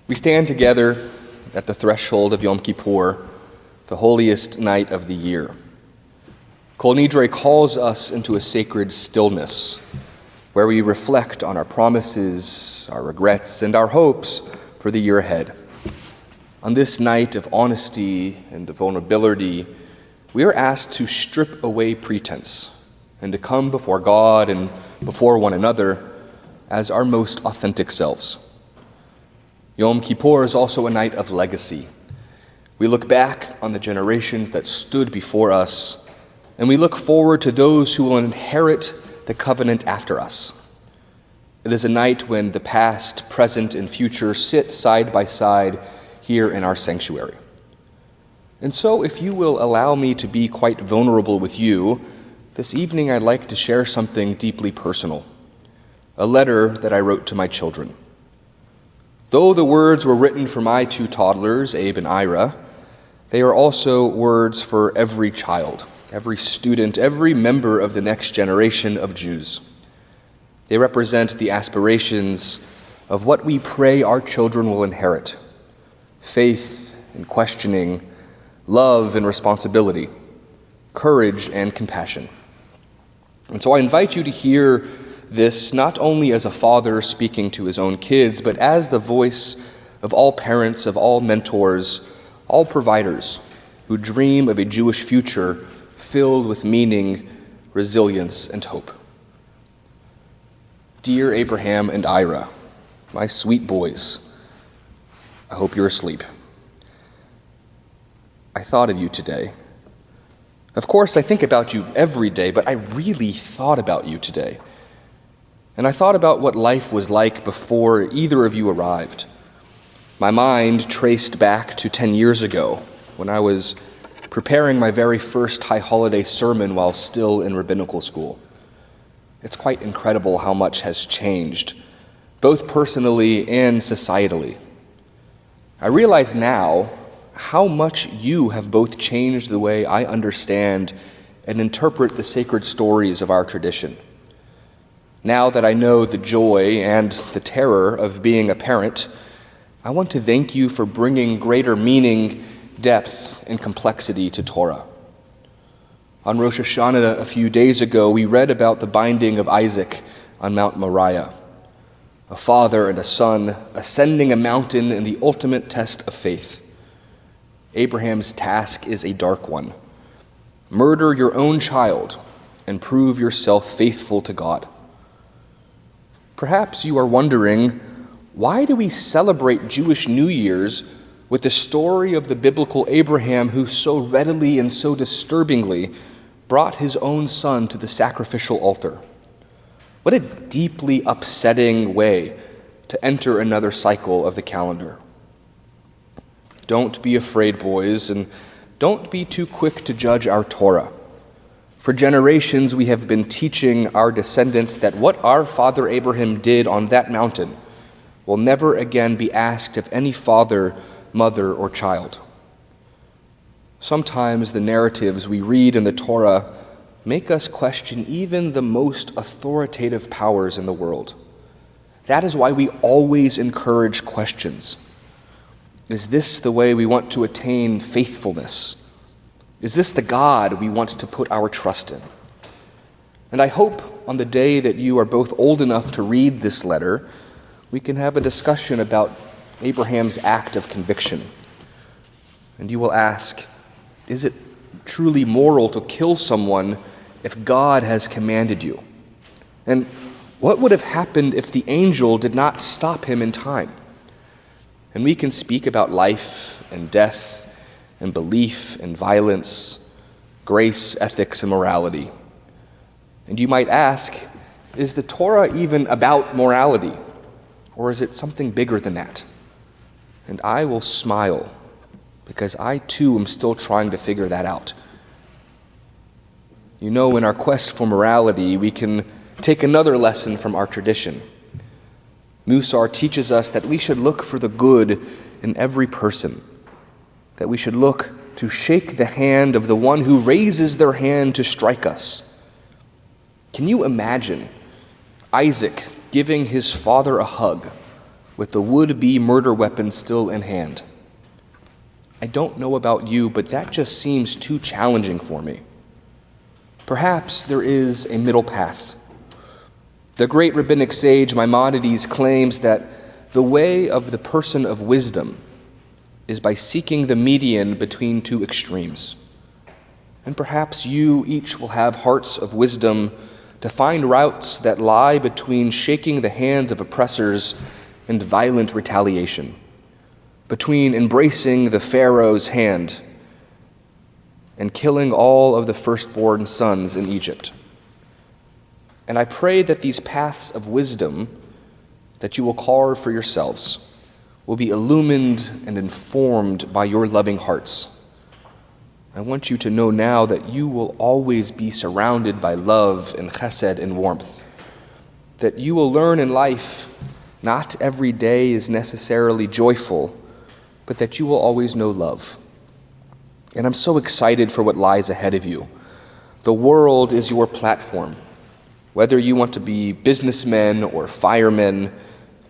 We stand together at the threshold of Yom Kippur, the holiest night of the year. Kol Nidre calls us into a sacred stillness where we reflect on our promises, our regrets, and our hopes for the year ahead. On this night of honesty and vulnerability, we are asked to strip away pretense and to come before God and before one another as our most authentic selves. Yom Kippur is also a night of legacy. We look back on the generations that stood before us, and we look forward to those who will inherit the covenant after us. It is a night when the past, present, and future sit side by side here in our sanctuary. And so, if you will allow me to be quite vulnerable with you, this evening I'd like to share something deeply personal, a letter that I wrote to my children. Though the words were written for my two toddlers, Abe and Ira, they are also words for every child, every student, every member of the next generation of Jews. They represent the aspirations of what we pray our children will inherit: faith and questioning, love and responsibility, courage and compassion. And so I invite you to hear this not only as a father speaking to his own kids, but as the voice of all parents, of all mentors, all providers who dream of a Jewish future filled with meaning, resilience, and hope. Dear Abraham and Ira, my sweet boys, I hope you're asleep. I thought of you today. Of course, I think about you every day, but I really thought about you today. And I thought about what life was like before either of you arrived. My mind traced back to 10 years ago when I was preparing my very first high holiday sermon while still in rabbinical school. It's quite incredible how much has changed, both personally and societally. I realize now how much you have both changed the way I understand and interpret the sacred stories of our tradition. Now that I know the joy and the terror of being a parent, I want to thank you for bringing greater meaning, depth, and complexity to Torah. On Rosh Hashanah a few days ago, we read about the binding of Isaac on Mount Moriah, a father and a son ascending a mountain in the ultimate test of faith. Abraham's task is a dark one. Murder your own child and prove yourself faithful to God. Perhaps you are wondering, why do we celebrate Jewish New Year's with the story of the biblical Abraham who so readily and so disturbingly brought his own son to the sacrificial altar? What a deeply upsetting way to enter another cycle of the calendar. Don't be afraid, boys, and don't be too quick to judge our Torah. For generations, we have been teaching our descendants that what our father Abraham did on that mountain will never again be asked of any father, mother, or child. Sometimes the narratives we read in the Torah make us question even the most authoritative powers in the world. That is why we always encourage questions. Is this the way we want to attain faithfulness? Is this the God we want to put our trust in? And I hope on the day that you are both old enough to read this letter, we can have a discussion about Abraham's act of conviction. And you will ask, is it truly moral to kill someone if God has commanded you? And what would have happened if the angel did not stop him in time? And we can speak about life and death and belief and violence, grace, ethics, and morality. And you might ask, is the Torah even about morality? Or is it something bigger than that? And I will smile, because I too am still trying to figure that out. You know, in our quest for morality, we can take another lesson from our tradition. Musar teaches us that we should look for the good in every person, that we should look to shake the hand of the one who raises their hand to strike us. Can you imagine Isaac giving his father a hug with the would-be murder weapon still in hand. I don't know about you, but that just seems too challenging for me. Perhaps there is a middle path. The great rabbinic sage Maimonides claims that the way of the person of wisdom is by seeking the median between two extremes. And perhaps you each will have hearts of wisdom to find routes that lie between shaking the hands of oppressors and violent retaliation, between embracing the Pharaoh's hand and killing all of the firstborn sons in Egypt. And I pray that these paths of wisdom that you will carve for yourselves will be illumined and informed by your loving hearts. I want you to know now that you will always be surrounded by love and chesed and warmth, that you will learn in life not every day is necessarily joyful, but that you will always know love. And I'm so excited for what lies ahead of you. The world is your platform. Whether you want to be businessmen or firemen,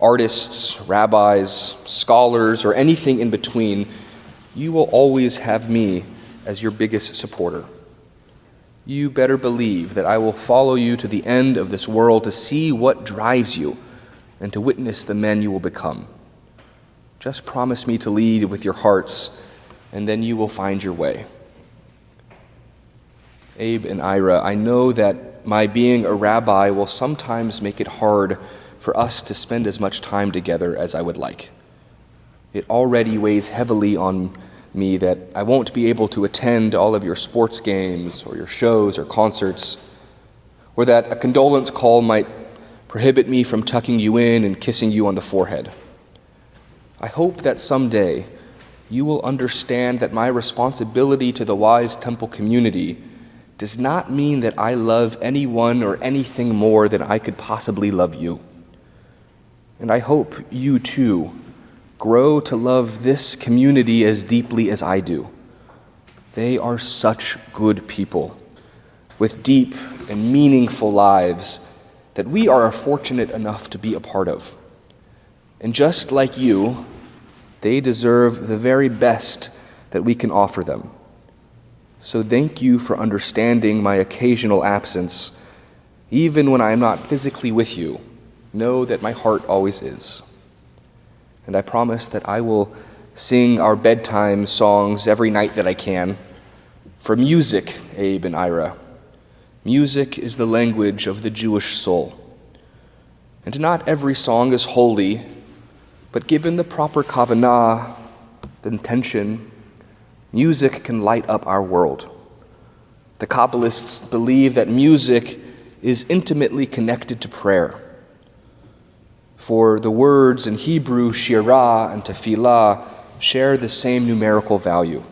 artists, rabbis, scholars, or anything in between, you will always have me as your biggest supporter. You better believe that I will follow you to the end of this world to see what drives you and to witness the men you will become. Just promise me to lead with your hearts, and then you will find your way. Abe and Ira, I know that my being a rabbi will sometimes make it hard for us to spend as much time together as I would like. It already weighs heavily on me that I won't be able to attend all of your sports games or your shows or concerts, or that a condolence call might prohibit me from tucking you in and kissing you on the forehead. I hope that someday you will understand that my responsibility to the Wise Temple community does not mean that I love anyone or anything more than I could possibly love you. And I hope you too grow to love this community as deeply as I do. They are such good people with deep and meaningful lives that we are fortunate enough to be a part of. And just like you, they deserve the very best that we can offer them. So thank you for understanding my occasional absence. Even when I am not physically with you, know that my heart always is. And I promise that I will sing our bedtime songs every night that I can. For music, Abe and Ira, music is the language of the Jewish soul. And not every song is holy, but given the proper kavanah, the intention, music can light up our world. The Kabbalists believe that music is intimately connected to prayer. For the words in Hebrew, shirah and tefillah, share the same numerical value.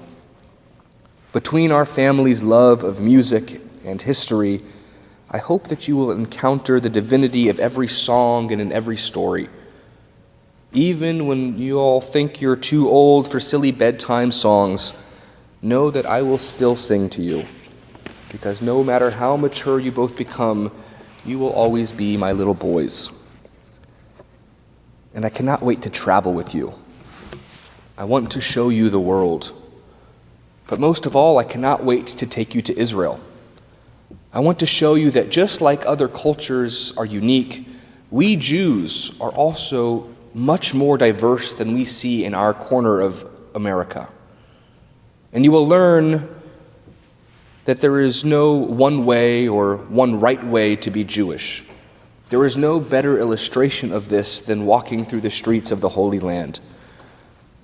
Between our family's love of music and history, I hope that you will encounter the divinity of every song and in every story. Even when you all think you're too old for silly bedtime songs, know that I will still sing to you, because no matter how mature you both become, you will always be my little boys. And I cannot wait to travel with you. I want to show you the world. But most of all, I cannot wait to take you to Israel. I want to show you that just like other cultures are unique, we Jews are also much more diverse than we see in our corner of America. And you will learn that there is no one way or one right way to be Jewish. There is no better illustration of this than walking through the streets of the Holy Land.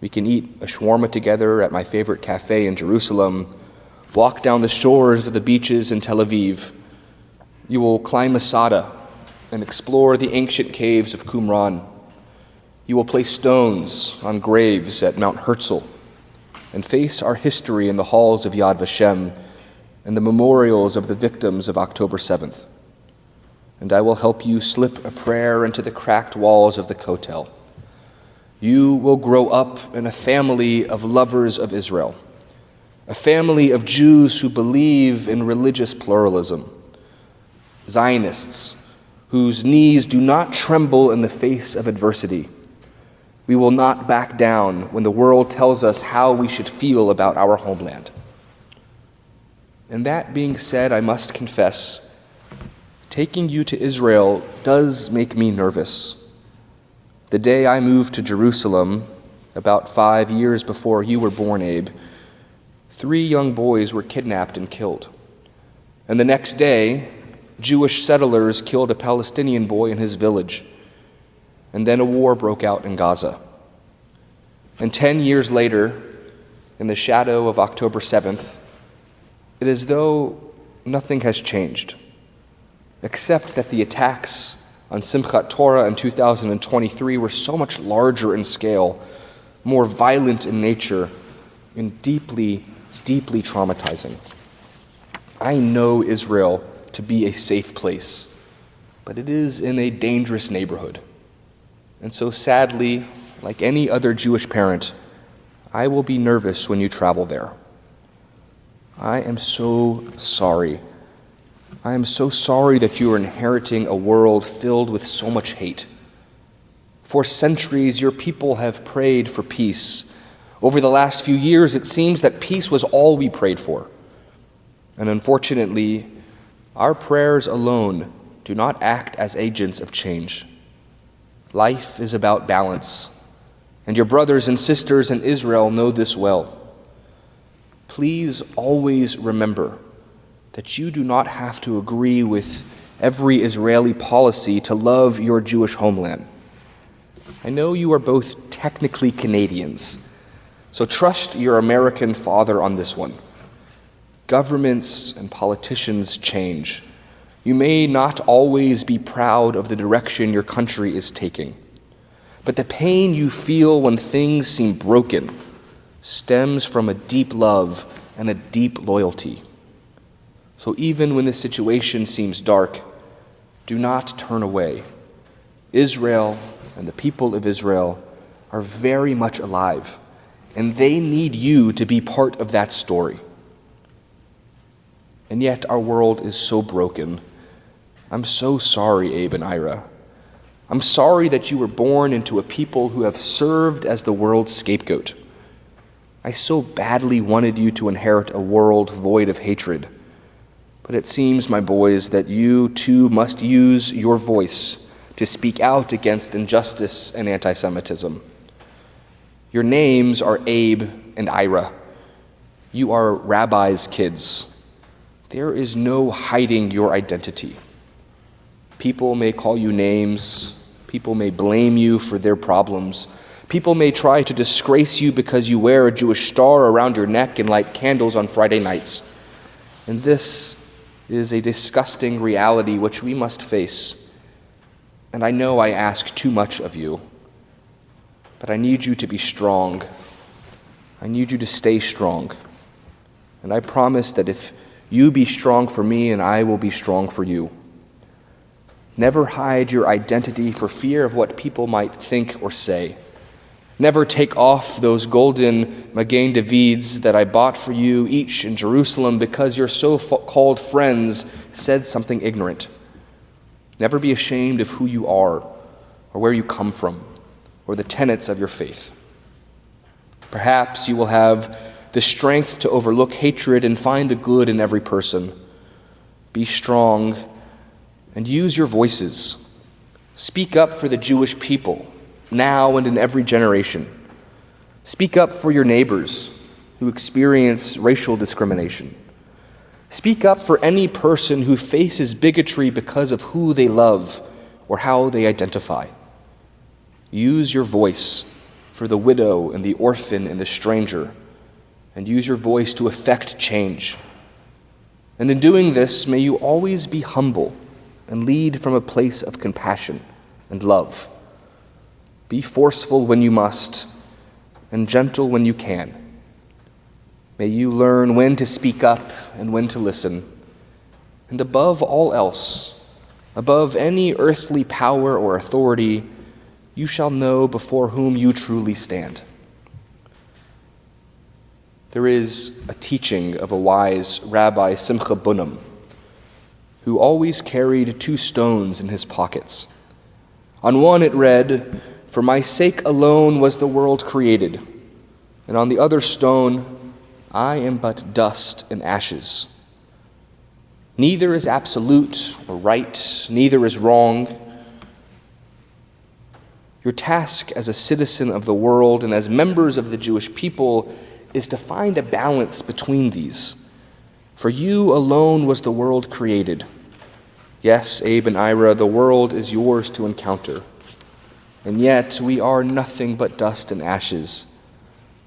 We can eat a shawarma together at my favorite cafe in Jerusalem, walk down the shores of the beaches in Tel Aviv. You will climb Masada and explore the ancient caves of Qumran. You will place stones on graves at Mount Herzl and face our history in the halls of Yad Vashem and the memorials of the victims of October 7th. And I will help you slip a prayer into the cracked walls of the Kotel. You will grow up in a family of lovers of Israel, a family of Jews who believe in religious pluralism, Zionists whose knees do not tremble in the face of adversity, We will not back down when the world tells us how we should feel about our homeland. And that being said, I must confess, taking you to Israel does make me nervous. The day I moved to Jerusalem, about 5 years before you were born, Abe, 3 young boys were kidnapped and killed. And the next day, Jewish settlers killed a Palestinian boy in his village. And then a war broke out in Gaza. And 10 years later, in the shadow of October 7th, it is as though nothing has changed, except that the attacks on Simchat Torah in 2023 were so much larger in scale, more violent in nature, and deeply, deeply traumatizing. I know Israel to be a safe place, but it is in a dangerous neighborhood. And so sadly, like any other Jewish parent, I will be nervous when you travel there. I am so sorry. I am so sorry that you are inheriting a world filled with so much hate. For centuries, your people have prayed for peace. Over the last few years, it seems that peace was all we prayed for. And unfortunately, our prayers alone do not act as agents of change. Life is about balance, and your brothers and sisters in Israel know this well. Please always remember that you do not have to agree with every Israeli policy to love your Jewish homeland. I know you are both technically Canadians, so trust your American father on this one. Governments and politicians change. You may not always be proud of the direction your country is taking, but the pain you feel when things seem broken stems from a deep love and a deep loyalty. So even when the situation seems dark, do not turn away. Israel and the people of Israel are very much alive, and they need you to be part of that story. And yet our world is so broken. I'm so sorry, Abe and Ira. I'm sorry that you were born into a people who have served as the world's scapegoat. I so badly wanted you to inherit a world void of hatred. But it seems, my boys, that you too must use your voice to speak out against injustice and anti-Semitism. Your names are Abe and Ira. You are Rabbi's kids. There is no hiding your identity. People may call you names. People may blame you for their problems. People may try to disgrace you because you wear a Jewish star around your neck and light candles on Friday nights. And this is a disgusting reality which we must face. And I know I ask too much of you, but I need you to be strong. I need you to stay strong. And I promise that if you be strong for me, and I will be strong for you. Never hide your identity for fear of what people might think or say. Never take off those golden Magen Davids that I bought for you each in Jerusalem because your so-called friends said something ignorant. Never be ashamed of who you are or where you come from or the tenets of your faith. Perhaps you will have the strength to overlook hatred and find the good in every person. Be strong and use your voices. Speak up for the Jewish people, now and in every generation. Speak up for your neighbors who experience racial discrimination. Speak up for any person who faces bigotry because of who they love or how they identify. Use your voice for the widow and the orphan and the stranger, and use your voice to effect change. And in doing this, may you always be humble and lead from a place of compassion and love. Be forceful when you must, and gentle when you can. May you learn when to speak up and when to listen. And above all else, above any earthly power or authority, you shall know before whom you truly stand. There is a teaching of a wise Rabbi Simcha Bunim, who always carried 2 stones in his pockets. On one it read, For my sake alone was the world created, and on the other stone I am but dust and ashes. Neither is absolute or right, neither is wrong. Your task as a citizen of the world and as members of the Jewish people is to find a balance between these. For you alone was the world created. Yes, Abe and Ira, the world is yours to encounter. And yet we are nothing but dust and ashes.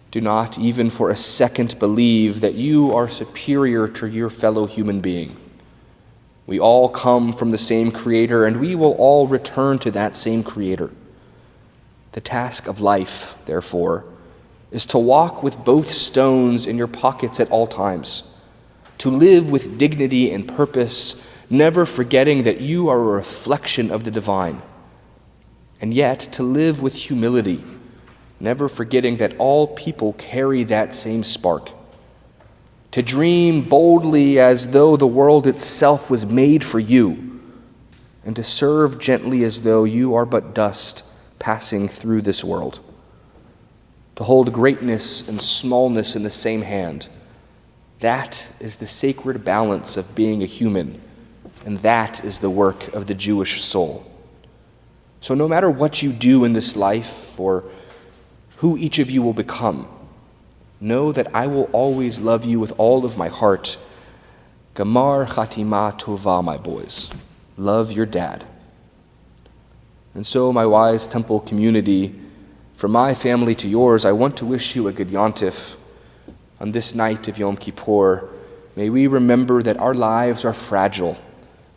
Do not even for a second believe that you are superior to your fellow human being. We all come from the same Creator, and we will all return to that same Creator. The task of life, therefore, is to walk with both stones in your pockets at all times, to live with dignity and purpose, never forgetting that you are a reflection of the divine, and yet to live with humility, never forgetting that all people carry that same spark, to dream boldly as though the world itself was made for you, and to serve gently as though you are but dust passing through this world, to hold greatness and smallness in the same hand. That is the sacred balance of being a human, and that is the work of the Jewish soul. So no matter what you do in this life or who each of you will become, know that I will always love you with all of my heart. Gamar Chatima Tova, my boys. Love your dad. And so, my wise temple community, from my family to yours, I want to wish you a good Yontif. On this night of Yom Kippur, may we remember that our lives are fragile,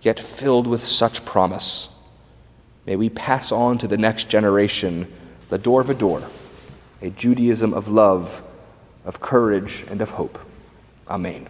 yet filled with such promise. May we pass on to the next generation, Lador Vador, a Judaism of love, of courage, and of hope. Amen.